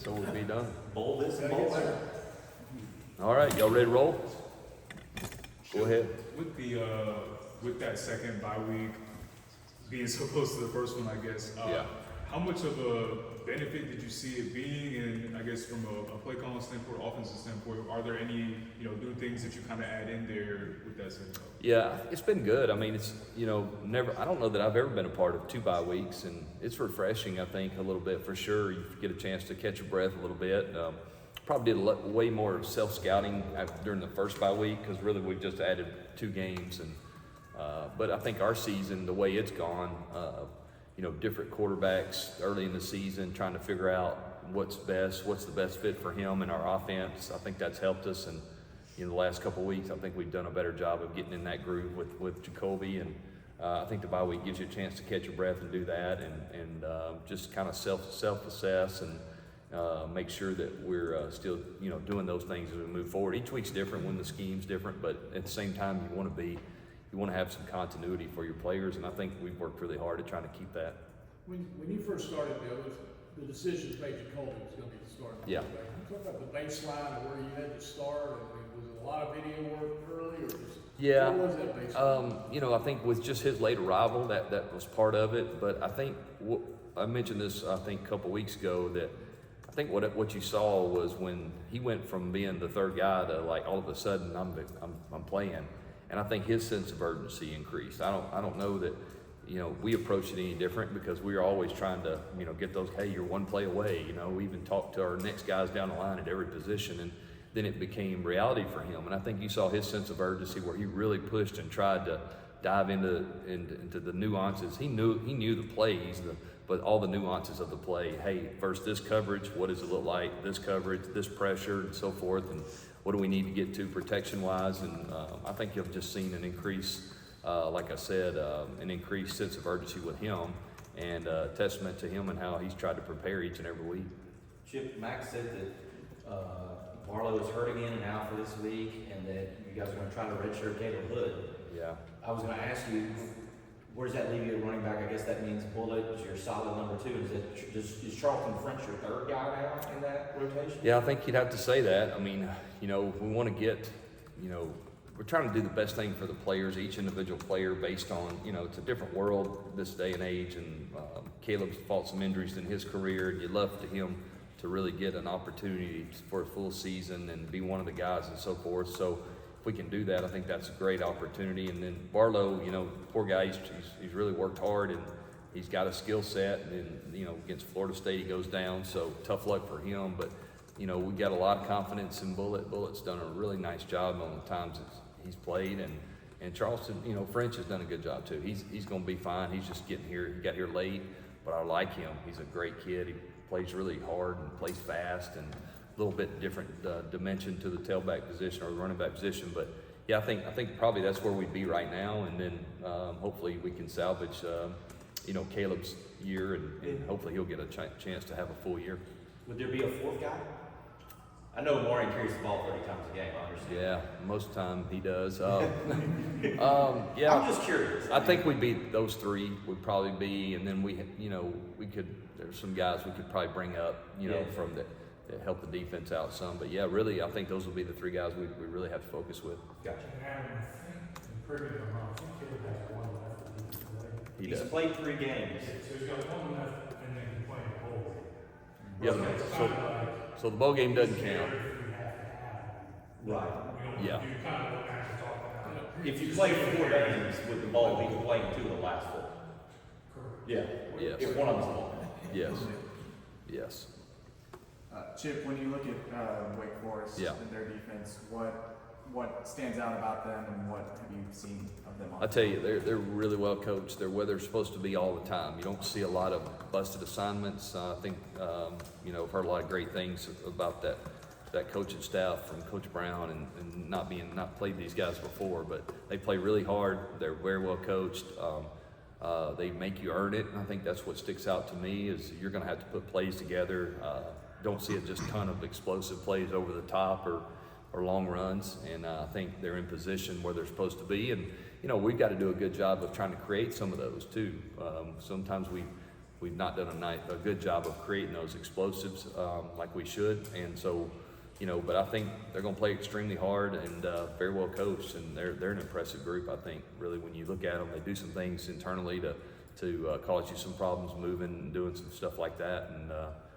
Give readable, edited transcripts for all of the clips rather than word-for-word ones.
so we'll be done. Bowl this and bowl that. All right, y'all ready to roll? Go ahead. With that second bye week being so close to the first one, I guess. Yeah. How much of a benefit did you see it being? And I guess from a play calling standpoint, offensive standpoint, are there any new things that you kind of add in there with that second? Yeah, it's been good. I mean, it's never. I don't know that I've ever been a part of 2 bye weeks, and it's refreshing. I think a little bit for sure. You get a chance to catch your breath a little bit. Probably did way more self-scouting during the first bye week because really we've just added 2 games, and but I think our season, the way it's gone, different quarterbacks early in the season, trying to figure out what's the best fit for him and our offense. I think that's helped us, and the last couple of weeks, I think we've done a better job of getting in that groove with Jacoby, and I think the bye week gives you a chance to catch your breath and do that, and just kind of self-assess and make sure that we're still doing those things as we move forward. Each week's different when the scheme's different, but at the same time you want to have some continuity for your players, and I think we've worked really hard at trying to keep that. When you first started, the decision to make Jacoby was going to be the starting Yeah. quarterback. You talk about the baseline of where you had to start, and was it a lot of video work early, or just Yeah. what was that baseline? I think with just his late arrival, that was part of it. But I think I mentioned this a couple weeks ago that I think what you saw was when he went from being the third guy to like all of a sudden I'm playing, and I think his sense of urgency increased. I don't know that we approached it any different because we were always trying to get those. Hey, you're one play away. We even talked to our next guys down the line at every position, and then it became reality for him. And I think you saw his sense of urgency where he really pushed and tried to dive into the nuances. He knew the plays, but all the nuances of the play. Hey, first this coverage, what does it look like? This coverage, this pressure, and so forth, and what do we need to get to protection-wise? And I think you've just seen an increase, like I said, an increased sense of urgency with him, and testament to him and how he's tried to prepare each and every week. Chip, Max said that Barlow is hurt again and out for this week, and that you guys are going to try to redshirt Caleb Hood. Yeah. I was going to ask you, where does that leave you at running back? I guess that means Bullitt is your solid number 2. Is Charlton French your third guy now in that rotation? Yeah, I think you'd have to say that. I mean, we want to get, we're trying to do the best thing for the players, each individual player based on, it's a different world this day and age, and Caleb's fought some injuries in his career, and you'd love for him to really get an opportunity for a full season and be one of the guys and so forth. So if we can do that, I think that's a great opportunity. And then Barlow, poor guy, he's really worked hard, and he's got a skill set, and against Florida State he goes down, so tough luck for him. But we got a lot of confidence in Bullitt. Bullitt's done a really nice job on the times he's played, and Charleston, French has done a good job too. He's going to be fine. He's just getting here. He got here late, but I like him. He's a great kid. He plays really hard and plays fast, and a little bit different dimension to the tailback position or the running back position. But yeah, I think probably that's where we'd be right now, and then hopefully we can salvage Caleb's year, and hopefully he'll get a chance to have a full year. Would there be a fourth guy? I know Maury carries the ball 30 times a game, I understand. Yeah, most of the time he does. Yeah, I'm just curious. I think we'd be those 3 would probably be, and then we could. There's some guys we could probably bring up, from that help the defense out some. But yeah, really, I think those will be the 3 guys we really have to focus with. Gotcha. He He's does. played 3 games. So he's got 1 left and then can play a bowl. Yeah. So the bowl game doesn't count. Right. Yeah. You kind of what Max is talking about. If you play 4 games with the ball, he can play in 2 of the last 4. Yeah. Yes. If one of them's long. Yes. Yes. Chip, when you look at Wake Forest Yeah. and their defense, what stands out about them, and what have you seen of them? I tell you, they're really well coached. They're where they're supposed to be all the time. You don't see a lot of busted assignments. I think I've heard a lot of great things about that coaching staff from Coach Brown, and not played these guys before, but they play really hard. They're very well coached. They make you earn it. And I think that's what sticks out to me is you're going to have to put plays together. Don't see just a ton of explosive plays over the top or long runs, and I think they're in position where they're supposed to be, and we've got to do a good job of trying to create some of those too. Sometimes we we've not done a good job of creating those explosives like we should, and so. But I think they're going to play extremely hard and very well coached, and they're an impressive group. I think really when you look at them, they do some things internally to cause you some problems moving and doing some stuff like that. And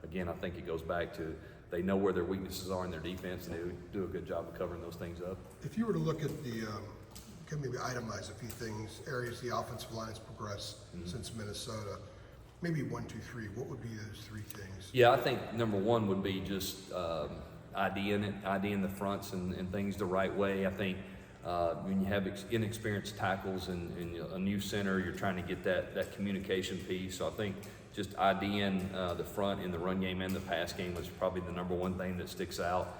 again, I think it goes back to they know where their weaknesses are in their defense, and they do a good job of covering those things up. If you were to look at the, can maybe itemize a few things, areas the offensive line has progressed since Minnesota, maybe 1, 2, 3. What would be those 3 things? Yeah, I think number one would be just IDing the fronts and things the right way. I think when you have inexperienced tackles and a new center, you're trying to get that communication piece. So I think just IDing the front in the run game and the pass game was probably the number one thing that sticks out.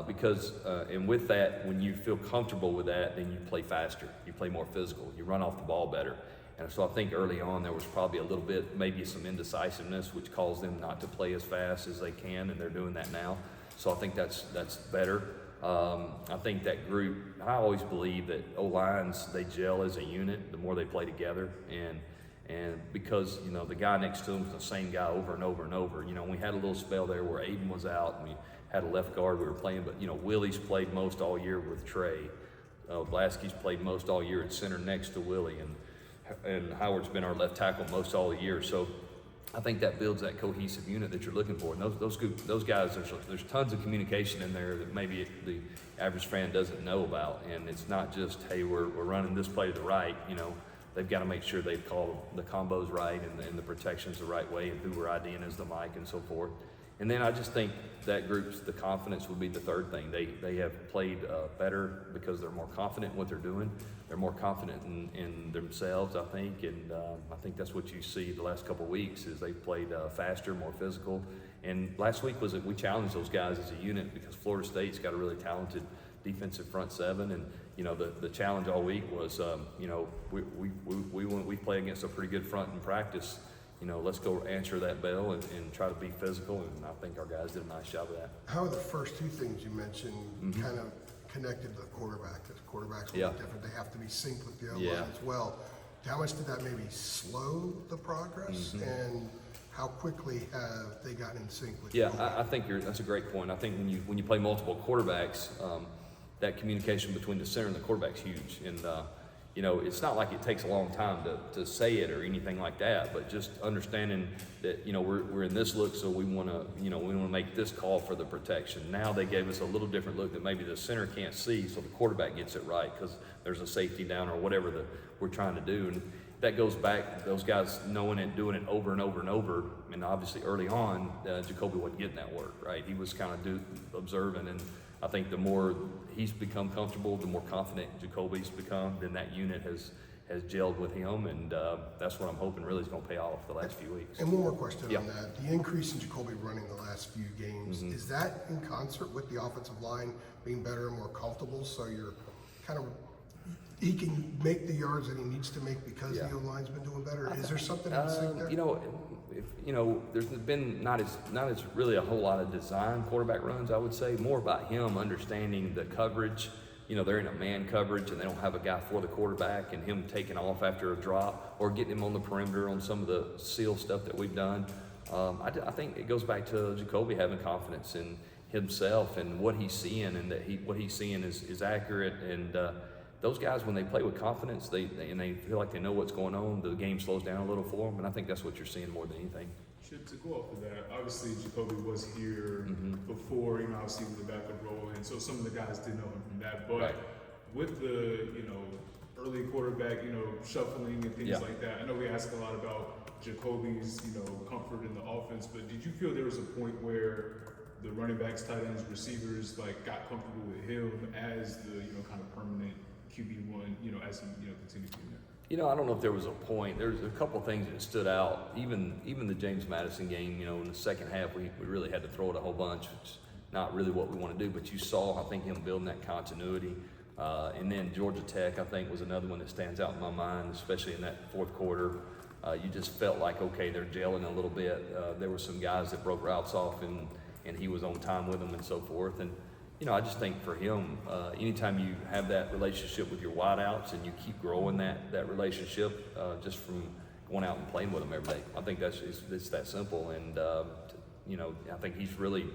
Because with that, when you feel comfortable with that, then you play faster, you play more physical, you run off the ball better. And so I think early on there was probably a little bit, maybe some indecisiveness, which caused them not to play as fast as they can, and they're doing that now. So I think that's better. I think that group, I always believe that O-lines, they gel as a unit the more they play together. And because, the guy next to him is the same guy over and over and over. We had a little spell there where Aiden was out, and we had a left guard we were playing, but, Willie's played most all year with Trey. Blasky's played most all year at center next to Willie, and Howard's been our left tackle most all the year. So I think that builds that cohesive unit that you're looking for. And those guys, there's tons of communication in there that maybe the average fan doesn't know about. And it's not just, hey, we're running this play to the right. They've got to make sure they call the combos right and the protections the right way, and who we're IDing as the mic and so forth. And then I just think that group's, the confidence would be the third thing. They have played better because they're more confident in what they're doing. They're more confident in themselves, I think, and I think that's what you see the last couple of weeks is they've played faster, more physical. And last week was that we challenged those guys as a unit because Florida State's got a really talented defensive front seven, and the challenge all week was we play against a pretty good front in practice. Let's go answer that bell and try to be physical, and I think our guys did a nice job of that. How are the first 2 things you mentioned kind of connected to the quarterback? Because quarterbacks are different. They have to be synced with the O-line as well. How much did that maybe slow the progress, and how quickly have they gotten in sync with the O-line? I think that's a great point. I think when you play multiple quarterbacks, that communication between the center and the quarterback's huge. And it's not like it takes a long time to say it or anything like that, but just understanding that, we're in this look, so we want to make this call for the protection. Now they gave us a little different look that maybe the center can't see, so the quarterback gets it right because there's a safety down or whatever that we're trying to do. And that goes back, those guys knowing it, doing it over and over and over. And obviously early on, Jacoby wasn't getting that work, right? He was kind of observing, and I think the more he's become comfortable, the more confident Jacoby's become, then that unit has gelled with him, and that's what I'm hoping really is going to pay off the last few weeks. And one more question on that. The increase in Jacoby running the last few games, is that in concert with the offensive line being better and more comfortable, so you're kind of, he can make the yards that he needs to make because the O-line's been doing better? Is there something in sync there? There's been not as really a whole lot of design quarterback runs, I would say. More about him understanding the coverage. They're in a man coverage and they don't have a guy for the quarterback, and him taking off after a drop or getting him on the perimeter on some of the seal stuff that we've done. I think it goes back to Jacoby having confidence in himself and what he's seeing, and that what he's seeing is accurate. And those guys, when they play with confidence, they feel like they know what's going on, the game slows down a little for them, and I think that's what you're seeing more than anything. To go off of that, obviously Jacoby was here before, obviously with the backup role, and so some of the guys did know him from that. But with the, early quarterback, shuffling and things like that, I know we ask a lot about Jacoby's, comfort in the offense, but did you feel there was a point where the running backs, tight ends, receivers, got comfortable with him as the, kind of permanent QB1, as he, continued to be there? I don't know if there was a point. There's a couple of things that stood out. Even the James Madison game, in the second half, we really had to throw it a whole bunch, which is not really what we want to do. But you saw, I think, him building that continuity. And then Georgia Tech, I think, was another one that stands out in my mind, especially in that fourth quarter. You just felt like, okay, they're gelling a little bit. There were some guys that broke routes off, and he was on time with them and so forth. And I just think for him, anytime you have that relationship with your wideouts and you keep growing that relationship, just from going out and playing with him every day. I think it's that simple, and you know, I think he's really,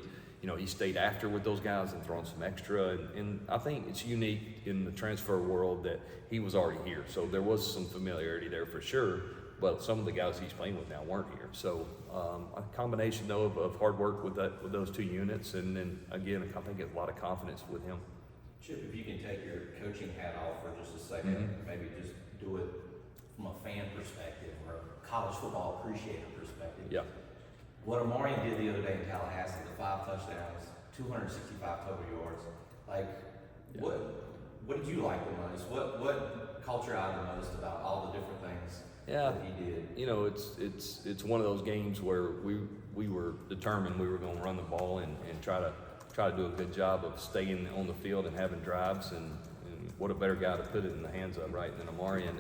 you know, he stayed after with those guys and thrown some extra, and I think it's unique in the transfer world that he was already here, so there was some familiarity there for sure, but some of the guys he's playing with now weren't here. So a combination though of hard work with those two units, and then again, I think a lot of confidence with him. Chip, if you can take your coaching hat off for just a second, maybe just do it from a fan perspective or a college football appreciator perspective. Yeah. What Amarian did the other day in Tallahassee, the 5 touchdowns, 265 total yards. Like, what did you like the most? What caught your eye the most about all the different things that he did? You know, it's one of those games where we were determined we were going to run the ball and try to do a good job of staying on the field and having drives, and what a better guy to put it in the hands of, right, than Amarian.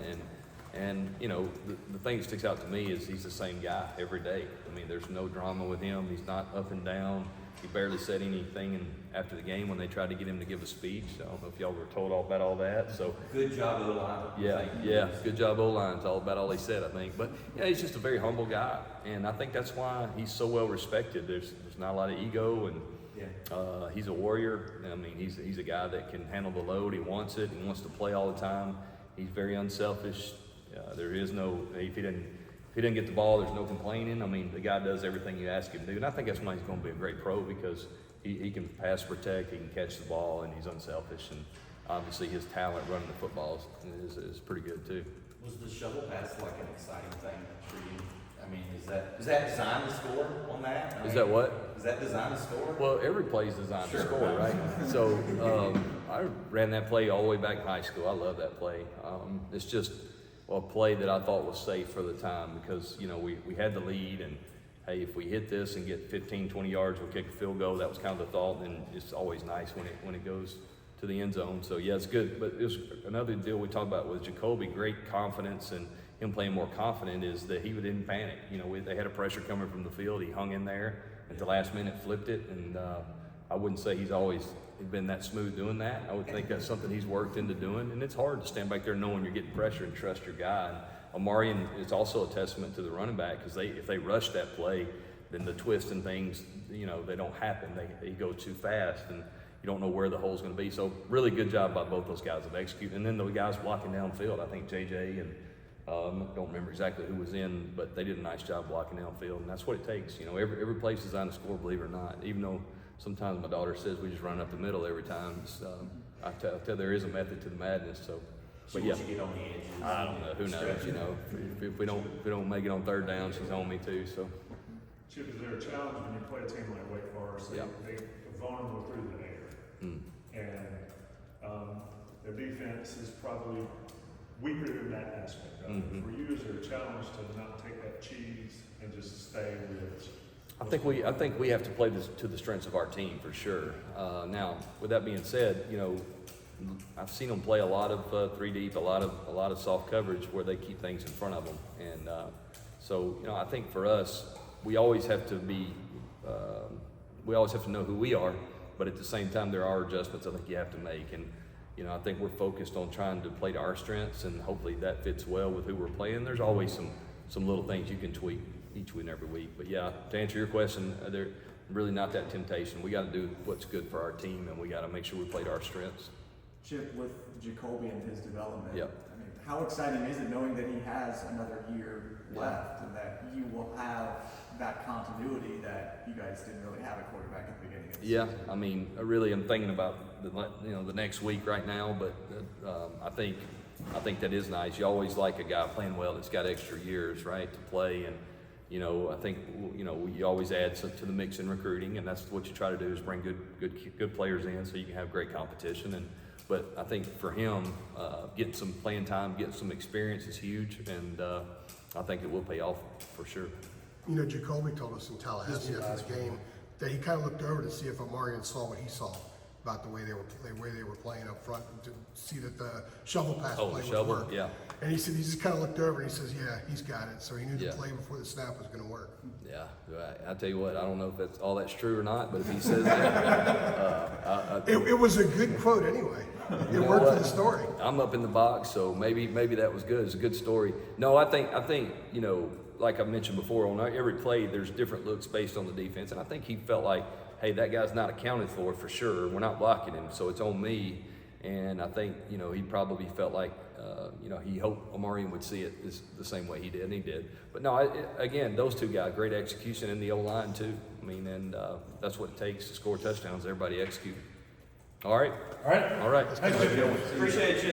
And you know, the thing that sticks out to me is he's the same guy every day. I mean, there's no drama with him. He's not up and down. He barely said anything after the game when they tried to get him to give a speech. I don't know if y'all were told all about all that. So good job, O-line. Yeah, good job, O-line. It's all about all he said, I think. But yeah, he's just a very humble guy, and I think that's why he's so well respected. There's not a lot of ego, and he's a warrior. I mean, he's a guy that can handle the load. He wants it. He wants to play all the time. He's very unselfish. There is no, if he didn't get the ball, there's no complaining. I mean, the guy does everything you ask him to do, and I think that's why he's going to be a great pro, because he can pass protect, he can catch the ball, and he's unselfish. And obviously, his talent running the football is pretty good too. Was the shovel pass like an exciting thing for you? I mean, is that designed to score on that? Is that what? Is that designed to score? Well, every play is designed to score, right? So I ran that play all the way back in high school. I love that play. It's just a play that I thought was safe for the time, because, you know, we had the lead, and hey, if we hit this and get 15, 20 yards, we'll kick a field goal. That was kind of the thought, and it's always nice when it goes to the end zone. So yeah, it's good. But it was another deal we talked about with Jacoby, great confidence, and him playing more confident is that he didn't panic. You know, they had a pressure coming from the field. He hung in there at the last minute, flipped it, and I wouldn't say he's always been that smooth doing that. I would think that's something he's worked into doing, and it's hard to stand back there knowing you're getting pressure and trust your guy. And Amarian is also a testament to the running back, because if they rush that play, then the twist and things, you know, they don't happen. They go too fast, and you don't know where the hole's going to be. So really good job by both those guys of executing. And then the guys blocking downfield, I think JJ and don't remember exactly who was in, but they did a nice job blocking downfield, and that's what it takes. You know, every play's designed to score, believe it or not. Even though sometimes my daughter says we just run up the middle every time, I tell there is a method to the madness. So, but yeah, you get on the edges. I don't know. Who knows? You know, if we don't make it on third down, she's on me too. So, Chip, is there a challenge when you play a team like Wake Forest? They are vulnerable through the air, and their defense is probably weaker in that aspect of it. For you, is there a challenge to not take that cheese and just stay with? I think we have to play this to the strengths of our team for sure. Now, with that being said, you know, I've seen them play a lot of 3 deep, a lot of soft coverage where they keep things in front of them, and so you know, I think for us, we always have to know who we are, but at the same time, there are adjustments I think you have to make, and you know, I think we're focused on trying to play to our strengths, and hopefully that fits well with who we're playing. There's always some little things you can tweak each and every week. But yeah, to answer your question, they're really not that temptation. We got to do what's good for our team, and we got to make sure we play to our strengths. Chip, with Jacoby and his development, Yep. I mean, how exciting is it knowing that he has another year left, and that you will have that continuity that you guys didn't really have a quarterback at the beginning of the season? I mean, I really am thinking about the next week right now, but I think that is nice. You always like a guy playing well that's got extra years, right, to play, and you know, I think, you know, you always add to the mix in recruiting, and that's what you try to do, is bring good players in so you can have great competition. But I think for him, getting some playing time, getting some experience is huge, and I think it will pay off for sure. You know, Jacoby told us in Tallahassee after the game that he kind of looked over to see if Amarian saw what he saw, about the way they were playing up front to see that the shovel pass Oh, play the would shovel, work. yeah. And he said he just kind of looked over and he says, "Yeah, he's got it." So he knew Yeah. the play before the snap was going to work. Yeah, I tell you what, I don't know if that's all that's true or not, but if he says that, It was a good quote anyway. It know worked for what? the story. I'm up in the box, so maybe that was good. It's a good story. No, I think you know, like I mentioned before, on every play there's different looks based on the defense, and I think he felt like, hey, that guy's not accounted for sure. We're not blocking him, so it's on me. And I think, you know, he probably felt like, you know, he hoped Omarion would see it the same way he did, and he did. But no, again, those two guys, great execution in the O-line too. I mean, and that's what it takes to score touchdowns. Everybody execute. All right. All right. All right. Thanks, Jim. Appreciate you.